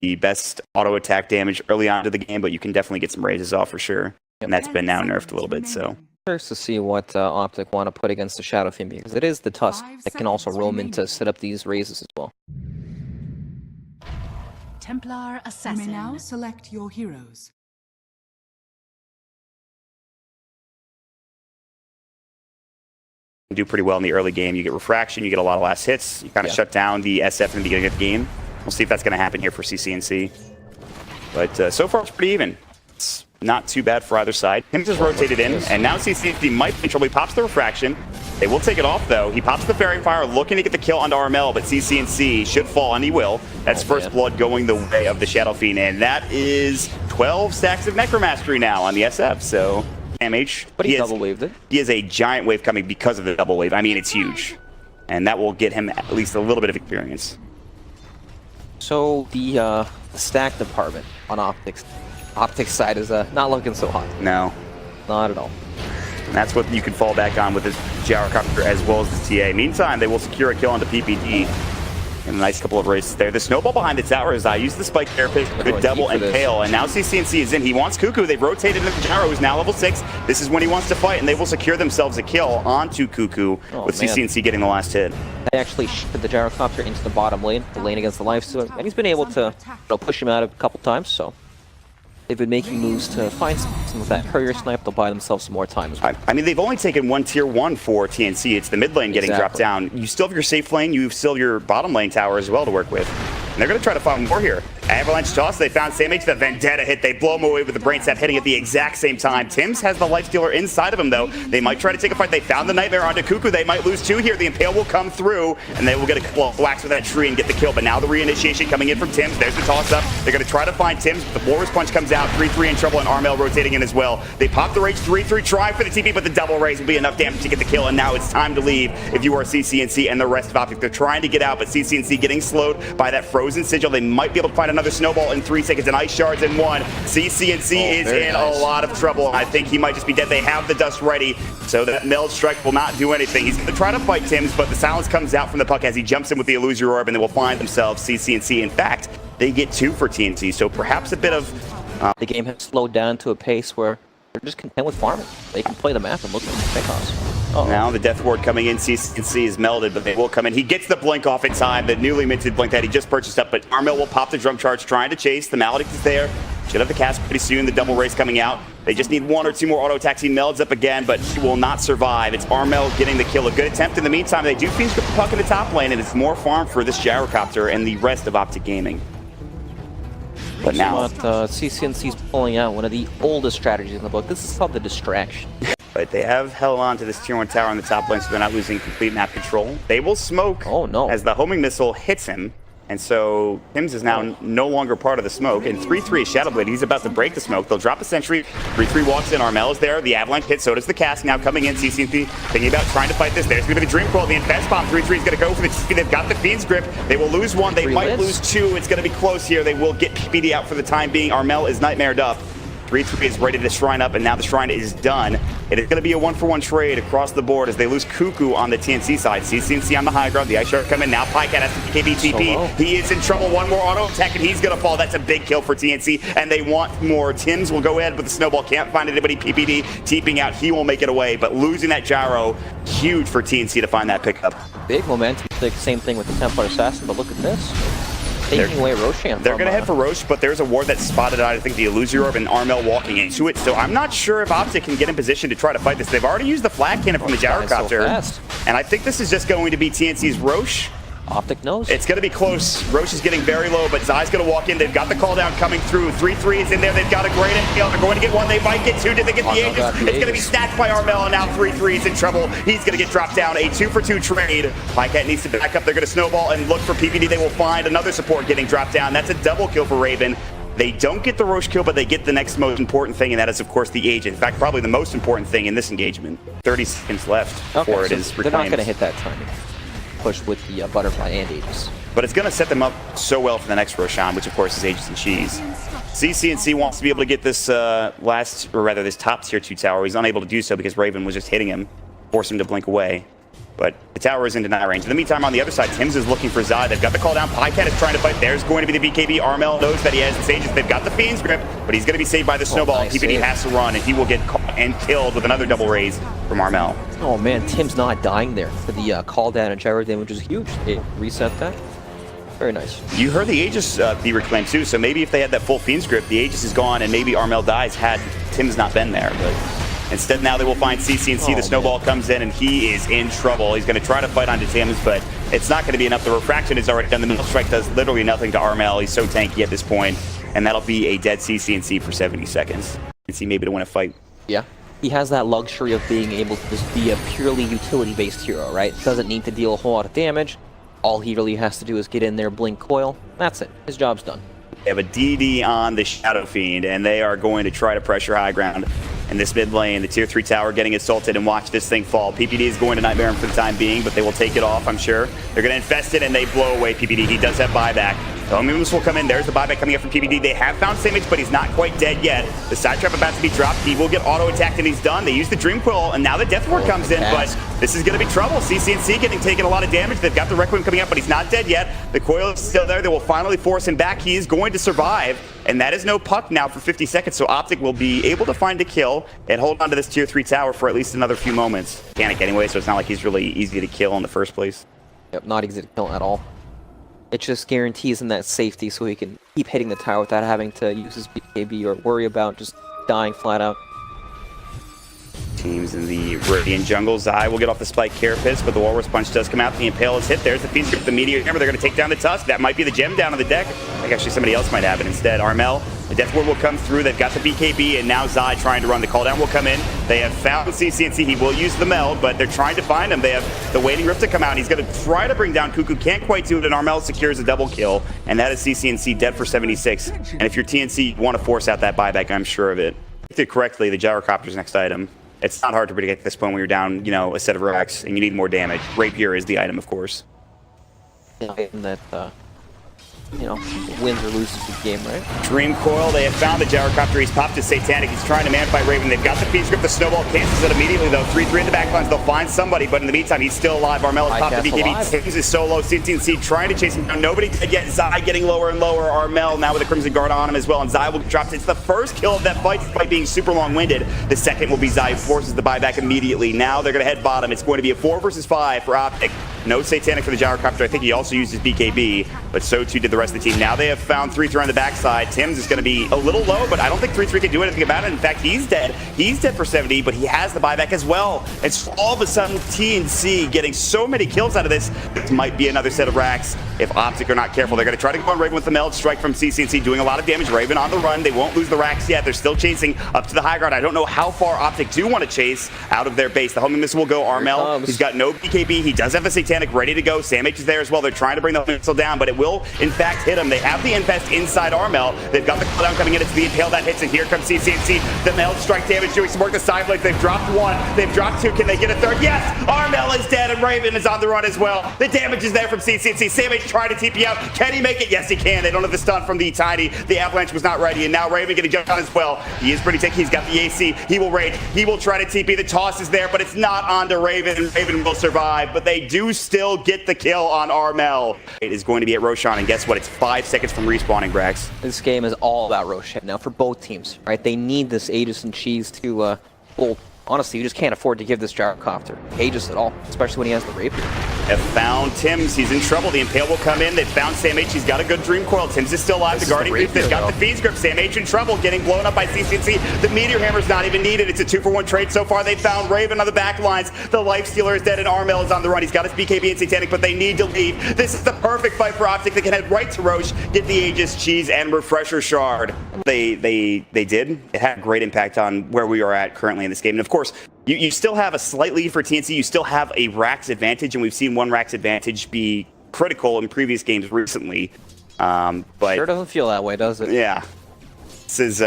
the best auto attack damage early on to the game, but you can definitely get some raises off for sure. And that's been now nerfed a little bit, so. Curious to see what Optic want to put against the Shadow Fiend, because it is the Tusk that can also roam in to set up these raises as well. Templar Assassin. You may now select your heroes. Do pretty well in the early game. You get refraction, you get a lot of last hits, you kind of shut down the SF in the beginning of the game. We'll see if that's going to happen here for CCNC. But so far it's pretty even. It's not too bad for either side. Him just rotated in, and now CCNC might be in trouble. He pops the refraction. They will take it off though. He pops the Fairy Fire, looking to get the kill onto Armel, but CCNC should fall, and he will. That's first blood going the way of the Shadow Fiend, and that is 12 stacks of Necromastery now on the SF, so damage. But he double waved it. He has a giant wave coming because of the double wave. I mean, it's huge. And that will get him at least a little bit of experience. So the stack department on Optic's side is not looking so hot. No. Not at all. And that's what you can fall back on with this Gyrocopter as well as the TA. Meantime, they will secure a kill onto PPD. And a nice couple of races there. The snowball behind the tower is I use the spike carapace, good double and pale. And now CCNC is in. He wants Cuckoo. They've rotated into the Gyro, who's now level 6. This is when he wants to fight, and they will secure themselves a kill onto Cuckoo with CCNC getting the last hit. They actually shifted the Gyrocopter into the bottom lane, the lane against the lifesteal, and he's been able to push him out a couple times, so they've been making moves to find some of that Courier Snipe. They'll buy themselves some more time as well. I mean, they've only taken one tier 1 for TNC. It's the mid lane getting dropped down. You still have your safe lane. You still have your bottom lane tower as well to work with. And they're going to try to find more here. Avalanche toss. They found Samh. The Vendetta hit. They blow him away with the brain sap hitting at the exact same time. Tim's has the life stealer inside of him, though. They might try to take a fight. They found the Nightmare onto Cuckoo. They might lose 2 here. The Impale will come through, and they will get a couple of whacks with that tree and get the kill. But now the reinitiation coming in from Tim's. There's the toss up. They're going to try to find Tim's. The Boar's Punch comes out. 3-3 in trouble, and Armel rotating in as well. They pop the Rage 3-3. Try for the TP, but the double raise will be enough damage to get the kill. And now it's time to leave if you are CCNC and the rest of Optic. They're trying to get out, but CCNC getting slowed by that frozen sigil. They might be able to find another snowball in 3 seconds, and Ice Shards in 1. CCNC is in a lot of trouble. I think he might just be dead. They have the dust ready, so that Meld Strike will not do anything. He's going to try to fight Tim's, but the silence comes out from the puck as he jumps in with the Illusory Orb, and they will find themselves CCNC. In fact, they get 2 for TNC, so perhaps a bit of... the game has slowed down to a pace where they're just content with farming. They can play the map and look at the pickoffs. Now the Death Ward coming in, CCNC is melded, but they will come in. He gets the blink off in time, the newly minted blink that he just purchased up, but Armel will pop the drum charge, trying to chase. The Maledict is there. Should have the cast pretty soon. The double race coming out. They just need 1 or 2 more auto attacks. He melds up again, but he will not survive. It's Armel getting the kill. A good attempt. In the meantime, they do finish the puck in the top lane, and it's more farm for this Gyrocopter and the rest of Optic Gaming. But now CCNC's pulling out one of the oldest strategies in the book. This is called the distraction. But they have held on to this tier 1 tower on the top lane, so they're not losing complete map control. They will smoke as the homing missile hits him. And so Tim's is now no longer part of the smoke. And 3-3 is Shadowblade. He's about to break the smoke. They'll drop a sentry. 3-3 walks in. Armel is there. The Avalanche hits. So does the cast. Now coming in. CCNC thinking about trying to fight this. There's going to be the Dream Coil. The Infest Bomb. 3-3 is going to go for the TP. They've got the Fiend's Grip. They will lose 1. They might lose 2. It's going to be close here. They will get PPD out for the time being. Armel is Nightmared up. 3-3 is ready to shrine up, and now the shrine is done. It is going to be a 1-for-1 trade across the board as they lose Cuckoo on the TNC side. CCNC on the high ground. The Ice Shark come in. Now Pycat has to KB TP. He is in trouble. 1 more auto attack, and he's going to fall. That's a big kill for TNC, and they want more. Tim's will go ahead with the snowball. Can't find anybody. PPD TPing out. He will make it away, but losing that Gyro, huge for TNC to find that pickup. Big momentum. Same thing with the Templar Assassin, but look at this. Taking away Roshan. They're going to head for Roche, but there's a ward that spotted out, I think, the Illusory Orb and Armel walking into it. So I'm not sure if Optic can get in position to try to fight this. They've already used the flag cannon from the Gyrocopter. And I think this is just going to be TNC's Roche. Optic knows. It's going to be close. Roche is getting very low, but Zai's going to walk in. They've got the call down coming through. 3-3 is in there. They've got a great infield. They're going to get 1. They might get 2. Did they get the Aegis? It's going to be snatched by Armel, and now 3-3 is in trouble. He's going to get dropped down. A 2-for-2 trade. Pycat needs to back up. They're going to snowball and look for PPD. They will find another support getting dropped down. That's a double kill for Raven. They don't get the Roche kill, but they get the next most important thing, and that is, of course, the Aegis. In fact, probably the most important thing in this engagement. 30 seconds left before it is reclaimed. They're not going to hit that timing push with the Butterfly and Aegis. But it's going to set them up so well for the next Roshan, which, of course, is Aegis and Cheese. CCNC wants to be able to get this this top tier 2 tower. He's unable to do so because Raven was just hitting him, force him to blink away. But the tower is in deny range. In the meantime, on the other side, Tims is looking for Zai. They've got the call down. Pycat is trying to fight. There's going to be the BKB. Armel knows that he has the Sages. They've got the Fiend's Grip, but he's going to be saved by the Snowball. Nice PPD save. has to run, and he will get caught and killed with another double raise from Armel. Oh man, Tim's not dying there for the call down and gyro damage is huge. It reset that. Very nice. You heard the Aegis be reclaimed too, so maybe if they had that full Fiend's Grip, the Aegis is gone, and maybe Armel dies had Tim's not been there. But instead, now they will find CCNC. The Snowball comes in, and he is in trouble. He's going to try to fight onto Tims, but it's not going to be enough. The Refraction is already done. The Middle Strike does literally nothing to Armel. He's so tanky at this point, and that'll be a dead CCNC for 70 seconds. CNC maybe to win a fight. Yeah. He has that luxury of being able to just be a purely utility-based hero, right? Doesn't need to deal a whole lot of damage. All he really has to do is get in there, blink coil. That's it. His job's done. They have a DD on the Shadow Fiend, and they are going to try to pressure high ground in this mid lane. The tier 3 tower getting assaulted, and watch this thing fall. PPD is going to Nightmare him for the time being, but they will take it off, I'm sure. They're going to infest it, and they blow away PPD. He does have buyback. The Homunculus will come in. There's the buyback coming up from PPD. They have found Simic, but he's not quite dead yet. The side trap about to be dropped. He will get auto-attacked, and he's done. They use the Dream Quill, and now the Death Ward comes in, but this is going to be trouble. CCNC getting taken a lot of damage. They've got the Requiem coming up, but he's not dead yet. The coil is still there. They will finally force him back. He is going to survive, and that is no puck now for 50 seconds, so Optic will be able to find a kill and hold on to this tier 3 tower for at least another few moments. Mechanic anyway, so it's not like he's really easy to kill in the first place. Yep, not easy to kill at all. It just guarantees him that safety so he can keep hitting the tower without having to use his BKB or worry about just dying flat out. Teams in the Radiant jungle. Zai will get off the Spike Carapace, but the Walrus Punch does come out. The Impale is hit. There's the Fiend's Grip, the Meteor Hammer. They're going to take down the Tusk. That might be the gem down on the deck. I think actually somebody else might have it instead. Armel, the Death Ward will come through. They've got the BKB, and now Zai trying to run. The call down will come in. They have found CCNC. He will use the meld, but they're trying to find him. They have the Waiting Rift to come out. He's going to try to bring down Cuckoo. Can't quite do it, and Armel secures a double kill, and that is CCNC dead for 76. And if you're TNC, you want to force out that buyback, I'm sure of it. If you did correctly, the Gyrocopter's next item. It's not hard to predict at this point when you're down, you know, a set of racks and you need more damage. Rapier is the item, of course. Yeah, and that, you know, wins or loses the game, right? Dream Coil, they have found the Gyrocopter. He's popped his Satanic. He's trying to man-fight Raven. They've got the Fiend's Grip. The Snowball cancels it immediately, though. 3-3 in the backlines. They'll find somebody, but in the meantime, he's still alive. Armel has popped the BKB. Tims is solo. CNC trying to chase him down. Nobody dead yet. Zai getting lower and lower. Armel now with a Crimson Guard on him as well, and Zai will drop. It's the first kill of that fight, despite being super long-winded. The second will be Zai, who forces the buyback immediately. Now they're going to head bottom. It's going to be a 4 versus 5 for Optic. No Satanic for the Gyrocopter. I think he also used his BKB, but so too did the rest of the team. Now they have found 3-3 on the backside. Tims is going to be a little low, but I don't think 3-3 can do anything about it. In fact, he's dead. He's dead for 70, but he has the buyback as well. And so all of a sudden, TNC getting so many kills out of this. This might be another set of racks if Optic are not careful. They're going to try to go on Raven with the meld strike from CCNC, doing a lot of damage. Raven on the run. They won't lose the racks yet. They're still chasing up to the high ground. I don't know how far Optic do want to chase out of their base. The homing missile will go. Armel, he's got no BKB. He does have the Satanic ready to go. Sam H is there as well. They're trying to bring the missile down, but it will, in fact, hit him. They have the infest inside Armel. They've got the cooldown coming in. It's the Impale that hits, and here comes CCNC. The meld strike damage doing some work. The side blades. They've dropped 1. They've dropped 2. Can they get a 3rd? Yes! Armel is dead, and Raven is on the run as well. The damage is there from CCNC. Sam H trying to TP out. Can he make it? Yes, he can. They don't have the stun from the Tiny. The Avalanche was not ready, and now Raven getting jumped on as well. He is pretty tanky. He's got the AC. He will rage. He will try to TP. The toss is there, but it's not onto Raven. Raven will survive, but they do still get the kill on Armel. It is going to be at Roshan, and guess what? It's 5 seconds from respawning, Brax. This game is all about Roshan now for both teams, right? They need this Aegis and Cheese to, well, honestly, you just can't afford to give this Gyrocopter Aegis at all, especially when he has the Rapier. Have found Tims. He's in trouble. The Impale will come in. They've found Sam H. He's got a good Dream Coil. Tims is still alive. The Guardian Reef. They've got the Fiend's Grip. Sam H in trouble, getting blown up by CCNC. The Meteor Hammer's not even needed. It's a 2-for-1 trade so far. They found Raven on the back lines. The Lifestealer is dead, and Armel is on the run. He's got his BKB and Satanic, but they need to leave. This is the perfect fight for Optic. They can head right to Roche, get the Aegis, Cheese, and Refresher Shard. They did. It had a great impact on where we are at currently in this game. And of course, you still have a slight lead for TNC. You still have a Rax advantage, and we've seen one Rax advantage be critical in previous games recently. But sure doesn't feel that way, does it? Yeah. This is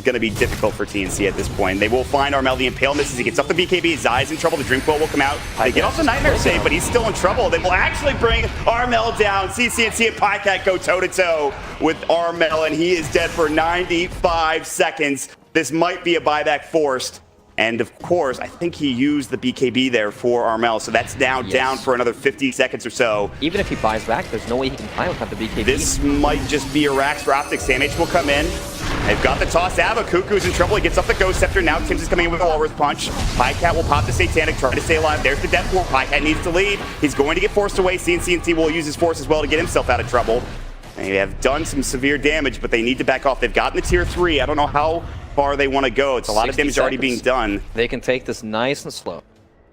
going to be difficult for TNC at this point. They will find Armel. The Impale misses. He gets off the BKB. Zai's in trouble. The Dream Coil will come out. They get off the Nightmare save, but he's still in trouble. They will actually bring Armel down. CCNC and Pycat go toe-to-toe with Armel, and he is dead for 95 seconds. This might be a buyback forced. And of course, I think he used the BKB there for Armel, so that's now down for another 50 seconds or so. Even if he buys back, there's no way he can buy without the BKB. This might just be a Rax for Optic. SamH will come in. They've got the toss Ava. Cuckoo's in trouble. He gets off the Ghost Scepter. Now Tim's is coming in with a Walrus Punch. Pycat will pop the Satanic, try to stay alive. There's the Death Ward. Pycat needs to leave. He's going to get forced away. CNC will use his force as well to get himself out of trouble. They have done some severe damage, but they need to back off. They've gotten the tier 3. I don't know how far they want to go. It's a lot of damage already being done. They can take this nice and slow.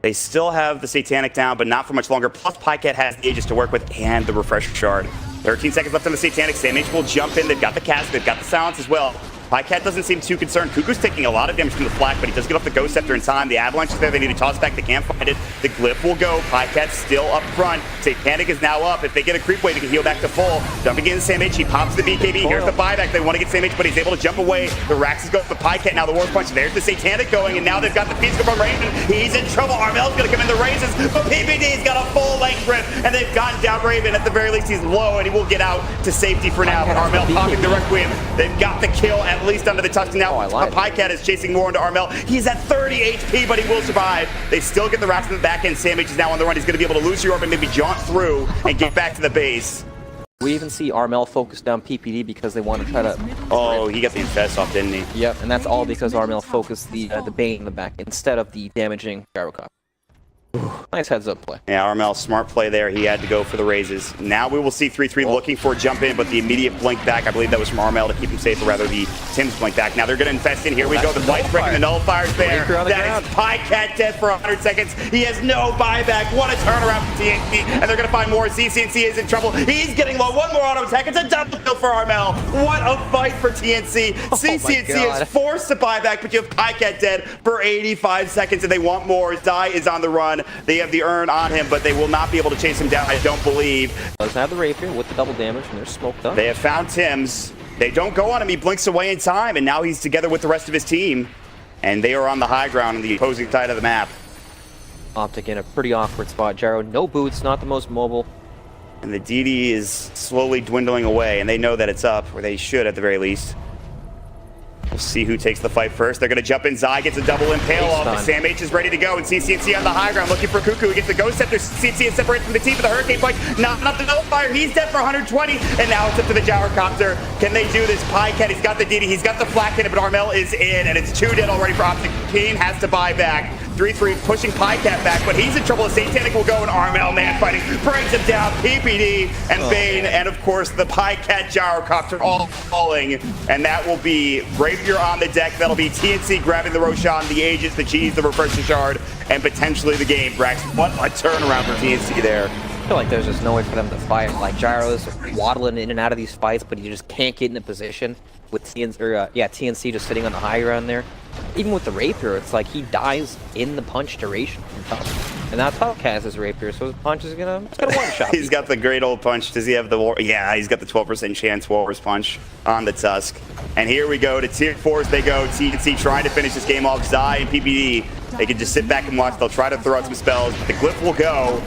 They still have the Satanic down, but not for much longer. Plus, Pycat has the Aegis to work with and the Refresher Shard. 13 seconds left on the Satanic. SamH will jump in. They've got the Cast. They've got the Silence as well. Pycat doesn't seem too concerned. Cuckoo's taking a lot of damage from the Flak, but he does get off the Ghost Scepter in time. The Avalanche is there. They need to toss back. They can't find it. The Glyph will go. Pycat's still up front. Satanic is now up. If they get a creep wave, they can heal back to full. Jumping in SamH. He pops the BKB. Here's the buyback. They want to get SamH, but he's able to jump away. The Rax is going for Pycat. Now the War Punch. There's the Satanic going, and now they've got the Feast from Raven. He's in trouble. Armel's going to come in the raises, but PPD's got a full length grip, and they've gotten down Raven. At the very least, he's low, and he will get out to safety for now. But Armel popping the Requiem. They've got the kill, at least under the touch. Now Pycat is chasing more into Armel. He's at 30 HP, but he will survive. They still get the Rax in the back end. SamH is now on the run. He's going to be able to lose your orb and maybe jaunt through and get back to the base. We even see Armel focus down PPD because they want to try to... Oh, he got the Infest off, didn't he? Yep, and that's all because Armel focused the Bane in the back instead of the damaging Gyrocopter. Nice heads-up play. Yeah, Armel, smart play there. He had to go for the raises. Now we will see 3-3 looking for a jump in, but the immediate blink back, I believe that was from Armel to keep him safe, or rather the Tim's blink back. Now they're going to infest in. Here we go. The Blight's breaking the Nullifiers there. That is Pycat dead for 100 seconds. He has no buyback. What a turnaround from TNC, and they're going to find more. CNC is in trouble. He's getting low. One more auto attack. It's a double kill for Armel. What a fight for TNC. CNC is forced to buy back, but you have Pycat dead for 85 seconds, and they want more. Zai is on the run. They have the urn on him, but they will not be able to chase him down, I don't believe. Does have the Rapier with the double damage, and they're smoked up. They have found Tim's. They don't go on him. He blinks away in time, and now he's together with the rest of his team. And they are on the high ground on the opposing side of the map. Optic in a pretty awkward spot. Gyro, no boots, not the most mobile. And the DD is slowly dwindling away, and they know that it's up, or they should at the very least. We'll see who takes the fight first. They're going to jump in. Zai gets a double impale off. SamH is ready to go, and CNC on the high ground looking for Cuckoo. He gets the Ghost Scepter. CNC is separated from the team for the Hurricane Punch. Not enough to Nullifier. He's dead for 120, and now it's up to the Gyrocopter. Can they do this? Pycat, he's got the DD. He's got the Flak in it, but Armel is in, and it's 2 dead already for Optic. Kane has to buy back. 3-3 pushing Pycat back, but he's in trouble. Satanic will go, and Armel, man fighting, brings him down. PPD and Bane, and of course the Pycat Gyrocopter all falling, and that will be Rapier on the deck. That'll be TNC grabbing the Roshan, the Aegis, the Cheese, the Refresher Shard, and potentially the game. Brax, what a turnaround for TNC there. I feel like there's just no way for them to fight. Like, Gyro's waddling in and out of these fights, but he just can't get in a position with TNC just sitting on the high ground there. Even with the Rapier, it's like he dies in the punch duration from top. And that's how Kaz is Rapier, so his punch is gonna one-shot. He's got the great old punch. Does he have the war? Yeah, he's got the 12% chance Walrus Punch on the Tusk. And here we go to tier 4s they go. TNC trying to finish this game off. Zai and PPD, they can just sit back and watch. They'll try to throw out some spells, but the Glyph will go.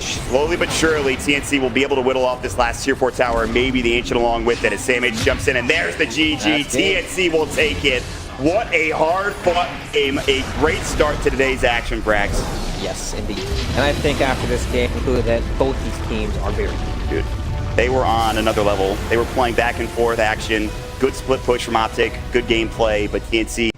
Slowly but surely, TNC will be able to whittle off this last tier 4 tower, maybe the Ancient along with it, as SamH jumps in, and there's the GG. TNC will take it. What a hard-fought game. A great start to today's action, Brax. Yes, indeed. And I think after this game, that both these teams are very good. Dude, they were on another level. They were playing back and forth action. Good split push from Optic, good gameplay, but TNC